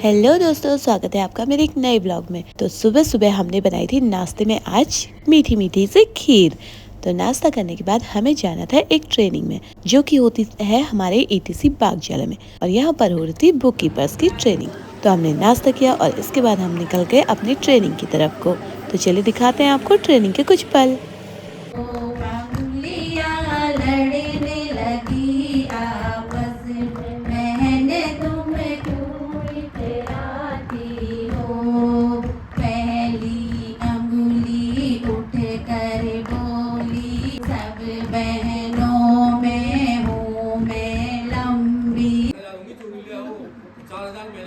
Hello दोस्तों, स्वागत है आपका मेरे एक नए ब्लॉग में। तो सुबह सुबह हमने बनाई थी नाश्ते में आज मीठी मीठी सी खीर। तो नाश्ता करने के बाद हमें जाना था एक ट्रेनिंग में, जो कि होती है हमारे ETC बागजाला में, और यहाँ पर हो रही थी बुक कीपर्स की ट्रेनिंग। तो हमने नाश्ता किया और इसके बाद हम निकल गए अपनी ट्रेनिंग की तरफ को। तो चलिए दिखाते हैं आपको ट्रेनिंग के कुछ पल।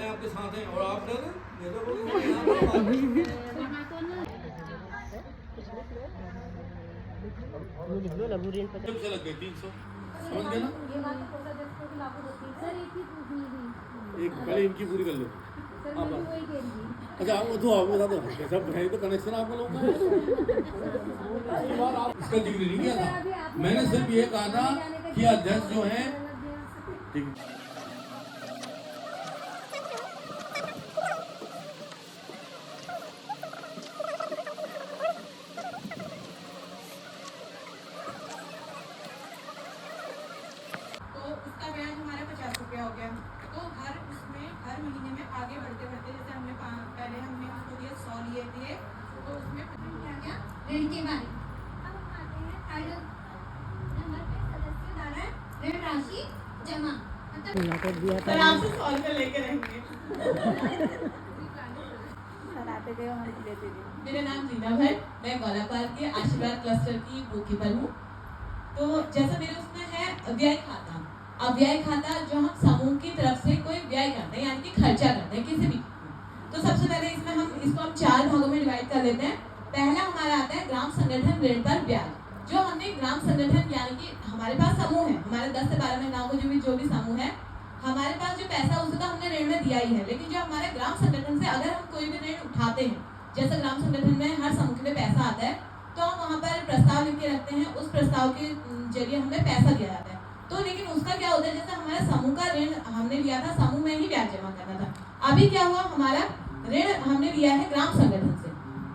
आपके साथ हैं और आप डर से लग गए 300 समझ गए ना। एक पहले इनकी पूरी कर लो। अच्छा वो तो आप बता दो सब है तो कनेक्शन आप लोगों का। इसके बाद आप इसका जिक्र नहीं किया था, मैंने सिर्फ ये कहा था कि अध्यक्ष जो है ठीक उसका ब्याज हमारा 50 रुपया हो गया। तो हर महीने में आगे बढ़ते बढ़ते जैसे हमने पहले हमने उसको दिए 100 लिए थे, तो उसमें क्या गया ऋण के बारे। अब हम आते हैं टाइटल नंबर पे सदस्य द्वारा ऋण राशि जमा, मतलब पर आपसे सॉल्व कर लेके रहेंगे। सलाते गए हम लेते गए। मेरा नाम रीना है, मैं गोलापाल के आशीर्वाद क्लस्टर की बुक कीपर हूँ। तो जैसा मेरे उसमें है व्यय खाता। अब व्यय खाता जो हम समूह की तरफ से कोई व्यय करते हैं यानी कि खर्चा करते हैं किसी भी। तो सबसे पहले इसमें हम इसको 4 भागों में डिवाइड कर लेते हैं। पहला हमारा आता है ग्राम संगठन ऋण पर ब्याज। जो हमने ग्राम संगठन यानी कि हमारे पास समूह है, हमारे 10 से 12 महिलाओं को जो भी समूह है, हमारे पास जो पैसा उसे तो हमने ऋण में दिया ही है, लेकिन जो हमारे ग्राम संगठन से अगर हम कोई भी ऋण उठाते हैं, जैसे ग्राम संगठन में हर समूह के लिए पैसा आता है, तो हम वहाँ पर प्रस्ताव लिख के रखते हैं, उस प्रस्ताव के जरिए हमें पैसा दिया जाता है। तो लेकिन उसका क्या होता है, जैसे हमारे समूह का ऋण हमने लिया था, समूह में ही ब्याज जमा करना था। अभी क्या हुआ, हमारा ऋण हमने लिया है ग्राम संगठन से,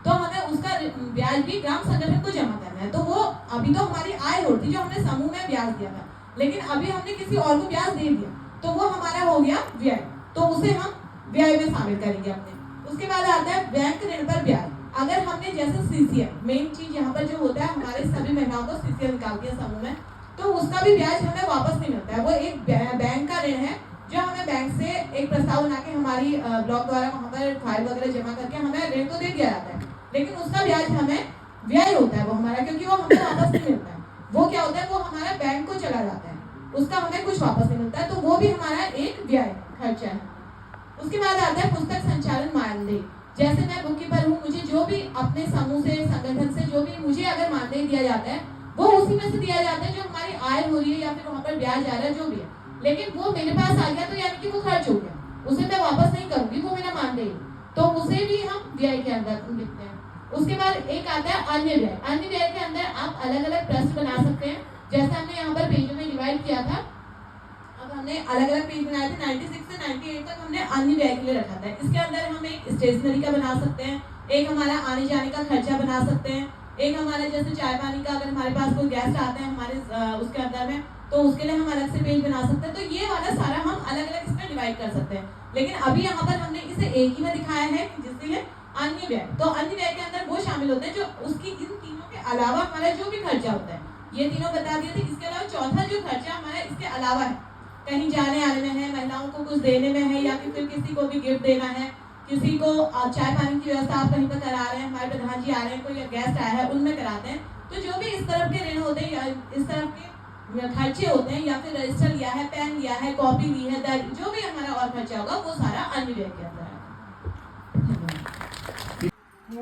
तो हमें उसका ब्याज भी ग्राम संगठन को जमा करना है। तो वो अभी तो हमारी आय होती जो हमने समूह में ब्याज दिया था, लेकिन अभी हमने किसी और को ब्याज दे दिया, तो वो हमारा हो गया व्यय, तो उसे हम व्यय में शामिल करेंगे अपने। उसके बाद आता है बैंक ऋण पर ब्याज। अगर हमने जैसे CCL मेन चीज यहाँ पर जो होता है, हमारे सभी महिलाओं को CCL निकालती है समूह में, तो उसका भी ब्याज हमें वापस नहीं मिलता है। वो एक बैंक का ऋण है जो हमें बैंक से एक प्रस्ताव बना के हमारी ब्लॉक द्वारा वहाँ पर फाइल वगैरह जमा करके हमें ऋण को दे दिया जाता है, लेकिन उसका ब्याज हमें व्यय होता है वो हमारा, क्योंकि वो हमें वापस नहीं मिलता है। वो क्या होता है, वो हमारा बैंक को चला जाता है, उसका हमें कुछ वापस नहीं मिलता है, तो वो भी हमारा एक व्यय खर्चा है। उसके बाद आता है पुस्तक संचालन मानदेय। जैसे मैं बुक कीपर हूँ, मुझे जो भी अपने समूह से संगठन से जो भी मुझे अगर मानदेय दिया जाता है, वो उसी में से दिया जाता है जो हमारी आय हो रही है या फिर वहाँ पर ब्याज आ रहा है जो भी है, लेकिन वो मेरे पास आ गया तो यानी कि वो खर्च हो गया, उसे मैं वापस नहीं करूंगी, वो मेरा मानदेय, तो उसे भी हम व्यय के अंदर लिखते हैं। उसके बाद एक आता है अन्य व्यय। अन्य व्यय के अंदर आप अलग अलग प्रश्न बना सकते हैं, जैसे हमने यहाँ पर पेजों में डिवाइड किया था। अब हमने अलग अलग पेज बनाए थे, 96 से 98 तक हमने अन्य व्यय के लिए रखा था। इसके अंदर हम एक स्टेशनरी का बना सकते हैं, एक हमारा आने जाने का खर्चा बना सकते हैं, एक हमारा जैसे चाय पानी का, अगर हमारे पास कोई गेस्ट आते हैं हमारे उसके अंदर में, तो उसके लिए हम अलग से पेज बना सकते हैं। तो ये वाला सारा हम अलग अलग इसमें डिवाइड कर सकते हैं, लेकिन अभी यहाँ पर हमने इसे एक ही में दिखाया है जिससे अन्य व्यय। तो अन्य व्यय के अंदर वो शामिल होते हैं जो उसकी इन तीनों के अलावा हमारा जो भी खर्चा होता है, ये तीनों बता दिए थे। इसके अलावा चौथा जो खर्चा हमारा इसके अलावा है, कहीं जाने आने में है, महिलाओं को कुछ देने में है, या फिर किसी को भी गिफ्ट देना है, किसी को चाय पानी की व्यवस्था आप कहीं पर करा रहे हैं, हमारे प्रधान जी आ रहे हैं, कोई गेस्ट आया है, उनमें कराते हैं। तो जो भी इस तरफ के ऋण होते हैं या इस तरफ के खर्चे होते हैं, या फिर रजिस्टर लिया है, पेन लिया है, कॉपी ली है, जो भी हमारा और खर्चा होगा वो सारा अन्य व्यय के अंदर है।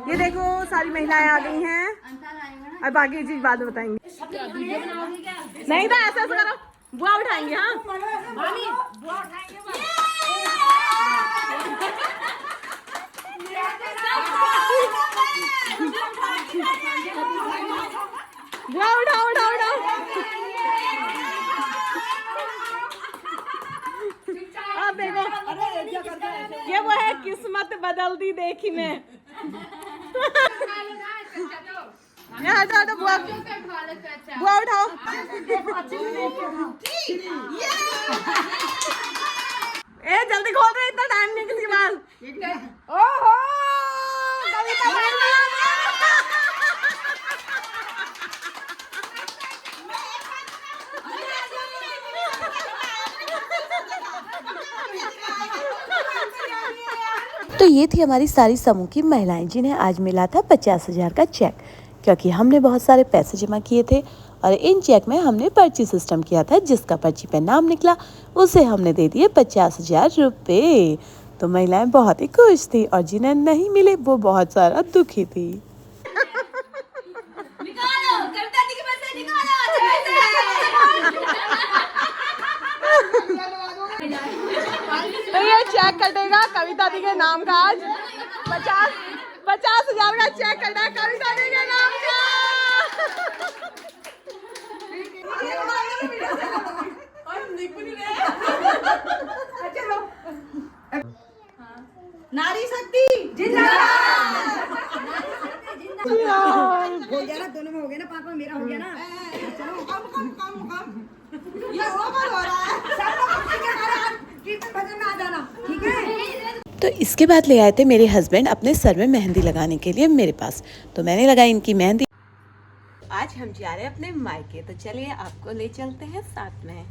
ये देखो सारी महिलाएं आ गई हैं, अब बाकी चीज बाद में बताएंगे। नहीं तो ऐसा करो, बुआ उठाएंगे। हाँ बुआ उठाओ उठाओ उठाओ। अब देखो ये वो किस्मत बदल दी देखी मैं। यहाँ हटो हटो बुआ बुआ उठाओ। ए जल्दी खोल रहे, इतना टाइम नहीं किसी के पास। ओहो कविता तो ये थी हमारी सारी समूह की महिलाएं जिन्हें आज मिला था 50,000 का चेक, क्योंकि हमने बहुत सारे पैसे जमा किए थे और इन चेक में हमने पर्ची सिस्टम किया था। जिसका पर्ची पे नाम निकला उसे हमने दे दिए 50,000 रुपये। तो महिलाएं बहुत ही खुश थी और जिन्हें नहीं मिले वो बहुत सारा दुखी थी। तो ये चेक कटेगा कविता दी के नाम का। आज 50,000 का चेक कटा कविता दी के नाम का। नारी शक्ति जिंदाबाद। हो गया ना, दोनों में हो गया ना, पापा मेरा हो गया ना। चलो कम ये ओवर हो रहा है। सब लोग कीर्तन भजन में आ जाना, ठीक है। तो इसके बाद ले आए थे मेरे हस्बैंड अपने सर में मेहंदी लगाने के लिए मेरे पास। तो मैंने लगाई इनकी मेहंदी। आज हम जा रहे हैं अपने मायके, तो चलिए आपको ले चलते हैं साथ में।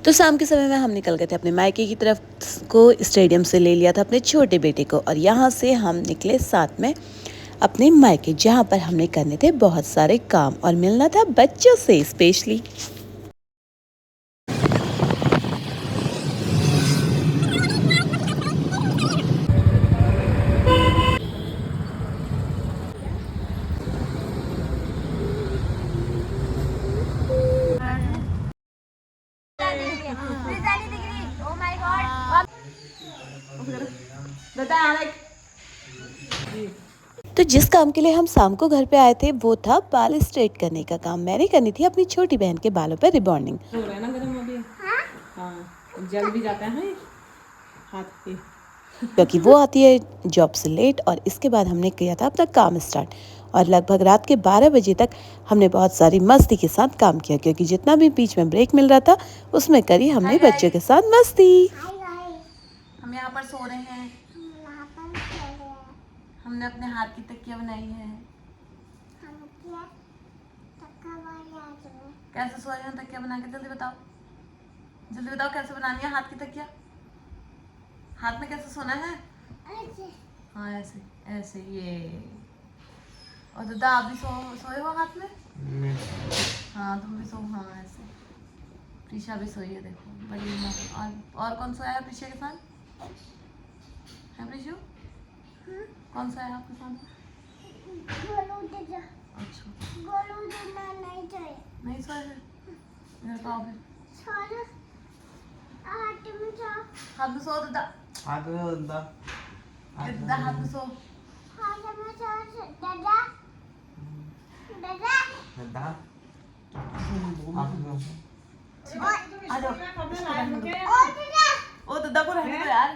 तो शाम के समय में हम निकल गए थे अपने मायके की तरफ को। स्टेडियम से ले लिया था अपने छोटे बेटे को और यहाँ से हम निकले साथ में अपने मायके, जहाँ पर हमने करने थे बहुत सारे काम और मिलना था बच्चों से स्पेशली। तो जिस काम के लिए हम शाम को घर पे आए थे वो था बाल स्ट्रेट करने का काम। मैंने करनी थी अपनी छोटी बहन के बालों पर रिबॉन्डिंग। हो रहा है ना गरम अभी। हाँ जल भी जाता है हाथ पे, क्योंकि वो आती है जॉब से लेट। और इसके बाद हमने किया था अपना काम स्टार्ट और लगभग रात के 12 बजे तक हमने बहुत सारी मस्ती के साथ काम किया, क्योंकि जितना भी बीच में ब्रेक मिल रहा था उसमें करी हमने बच्चों के साथ मस्ती। हम यहाँ पर सो रहे हैं। हमने अपने हाथ की तकिया बनाई है। कैसे सो रहे हैं तकिया बना के? जल्दी बताओ, जल्दी बताओ कैसे बनानी है हाथ की तकिया। हाथ में कैसे सोना है? हाँ ऐसे ऐसे ये। और दादा आप भी सोए हो हाथ में? हाँ तुम भी सो। हाँ ऐसे। प्रीशा भी सोई है, देखो बड़ी। और कौन सोया है प्रीशा के साथ? है प्रीशु? कौन सा है आपके साथ? अच्छा नहीं सोए है। इधर तो आओ फिर। हाथ में सो दादा। हाथ में सो। आ जाओ। ओ दादा को रहने दो यार।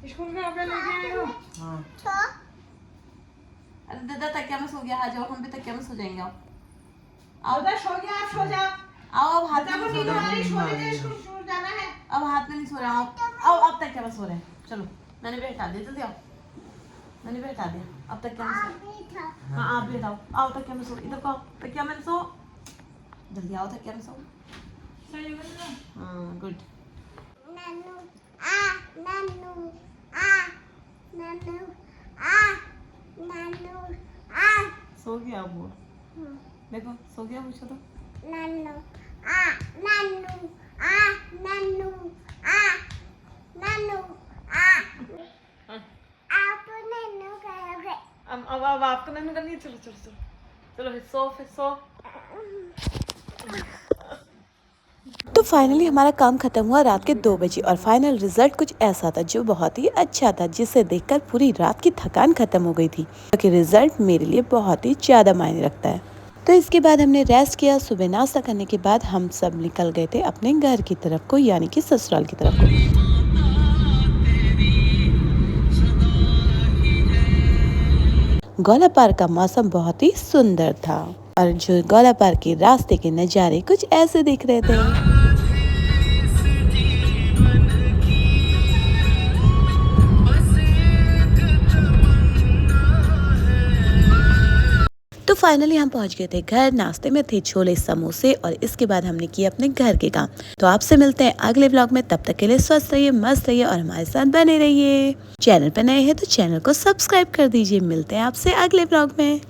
स्कूल में आपने लेके आए हो? हाँ। अरे दादा तकिया में सो गया, आ जाओ हम भी तकिया में सो जाएंगे। आओ दादा सो गया, आप सो जाओ। आओ अब हाथ में सो रहे। स्कूल जाना है। अब हाथ में नहीं सो रहा। आओ अब तकिया में सो रहे हैं। चलो मैंने भी हटा दिया, जल्दी आओ। मैंने भी हटा दिया, अब तकिया में सो। हाँ आप भी हटाओ। आओ तकिया में सो। इधर को आओ, तकिया में सो। जल्दी आओ तकिया में सो। हाँ गुड। सो गया वो। देखो सो गया पूछो तो। अब आपको नन्नू करनी है। चलो चलो चलो चलो फिर सो। तो तो फाइनली हमारा काम खत्म हुआ रात के 2 बजे और फाइनल रिजल्ट कुछ ऐसा था जो बहुत ही अच्छा था, जिसे देखकर पूरी रात की थकान खत्म हो गई थी, क्योंकि रिजल्ट मेरे लिए बहुत ही ज़्यादा मायने रखता है। तो इसके बाद हमने रेस्ट किया। सुबह नाश्ता करने के बाद हम सब निकल गए थे अपने घर की तरफ को, यानी कि ससुराल की तरफ को। गौला पार्क का मौसम बहुत ही सुंदर था और जो गौला पार्क के रास्ते के नज़ारे कुछ ऐसे दिख रहे थे। तो फाइनली हम पहुंच गए थे घर। नाश्ते में थे छोले समोसे और इसके बाद हमने किए अपने घर के काम। तो आपसे मिलते हैं अगले व्लॉग में, तब तक के लिए स्वस्थ रहिए, मस्त रहिए और हमारे साथ बने रहिए। चैनल पर नए हैं तो चैनल को सब्सक्राइब कर दीजिए। मिलते हैं आपसे अगले व्लॉग में।